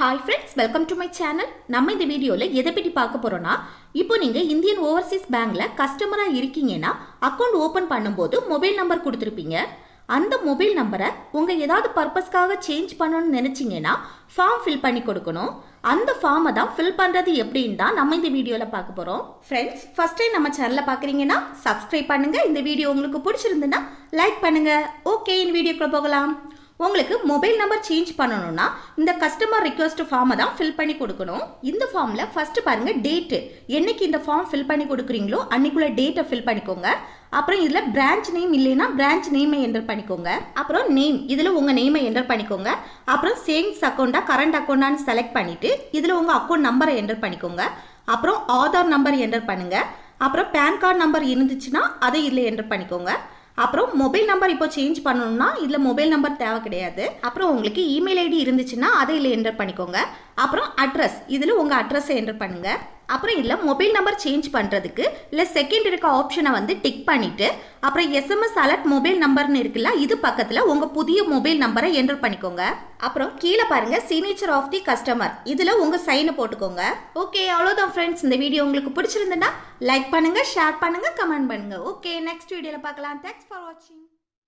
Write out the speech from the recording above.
Hi friends, welcome to my channel. நம்ம இந்த வீடியோல எதை பத்தி பார்க்க போறோம்னா, இப்போ நீங்க இந்தியன் ஓவர்சீஸ் பேங்க்ல கஸ்டமரா இருக்கீங்கன்னா அக்கவுண்ட் ஓபன் பண்ணும்போது மொபைல் நம்பர் கொடுத்திருப்பீங்க. அந்த மொபைல் நம்பரை உங்க ஏதாவது பர்பஸ்க்காக சேஞ்ச் பண்ணணும்னு நினைச்சீங்கன்னா ஃபார்ம் ஃபில் பண்ணி கொடுக்கணும். அந்த ஃபார்மை தான் ஃபில் பண்றது எப்படின்னு தான் நம்ம இந்த வீடியோல பார்க்க போறோம். ஃப்ரெண்ட்ஸ், ஃபர்ஸ்ட் டைம் நம்ம சேனலை பார்க்குறீங்கன்னா சப்ஸ்கிரைப் பண்ணுங்க. இந்த வீடியோ உங்களுக்கு பிடிச்சிருந்துன்னா லைக் பண்ணுங்க. ஓகே, இந்த வீடியோக்குள்ள போகலாம். உங்களுக்கு மொபைல் நம்பர் சேஞ்ச் பண்ணணும்னா இந்த கஸ்டமர் ரிக்வெஸ்ட் ஃபார்மை தான் ஃபில் பண்ணி கொடுக்கணும். இந்த ஃபார்மில் ஃபஸ்ட்டு பாருங்கள் டேட்டு, என்னைக்கு இந்த ஃபார்ம் ஃபில் பண்ணி கொடுக்குறீங்களோ அன்னைக்குள்ள டேட்டை ஃபில் பண்ணிக்கோங்க. அப்புறம் இதில் பிரான்ச் நேம் இல்லைன்னா பிரான்ச் நேமை என்டர் பண்ணிக்கோங்க. அப்புறம் நேம், இதில் உங்கள் நேமை என்டர் பண்ணிக்கோங்க. அப்புறம் சேவிங்ஸ் அக்கௌண்ட்டா கரண்ட் அக்கௌண்ட்டான்னு செலக்ட் பண்ணிவிட்டு இதில் உங்கள் அக்கௌண்ட் நம்பரை என்டர் பண்ணிக்கோங்க. அப்புறம் ஆதார் நம்பர் என்டர் பண்ணுங்கள். அப்புறம் பேன் கார்டு நம்பர் இருந்துச்சுன்னா அதை இதில் என்டர் பண்ணிக்கோங்க. அப்புறம் மொபைல் நம்பர் இப்போ சேஞ்ச் பண்ணணும்னா இதில் மொபைல் நம்பர் தேவை கிடையாது. அப்புறம் உங்களுக்கு இமெயில் ஐடி இருந்துச்சுன்னா அதை இதில் என்டர் பண்ணிக்கோங்க. அப்புறம் அட்ரஸ், இதில் உங்கள் அட்ரஸை என்டர் பண்ணுங்கள். அப்புறம் இதில் மொபைல் நம்பர் சேஞ்ச் பண்ணுறதுக்கு இல்லை செகண்ட் இருக்க ஆப்ஷனை வந்து டிக் பண்ணிவிட்டு அப்புறம் எஸ்எம்எஸ் அலர்ட் மொபைல் நம்பர்னு இருக்குல்ல, இது பக்கத்தில் உங்கள் புதிய மொபைல் நம்பரை என்டர் பண்ணிக்கோங்க. அப்புறம் கீழே பாருங்கள் சிக்னேச்சர் ஆஃப் தி கஸ்டமர், இதில் உங்கள் சைனை போட்டுக்கோங்க. ஓகே, அவ்வளோதான் ஃப்ரெண்ட்ஸ். இந்த வீடியோ உங்களுக்கு பிடிச்சிருந்துன்னா லைக் பண்ணுங்கள், ஷேர் பண்ணுங்கள், கமெண்ட் பண்ணுங்கள். ஓகே, நெக்ஸ்ட் வீடியோவில் பார்க்கலாம். தேங்க்ஸ் ஃபார் வாட்சிங்.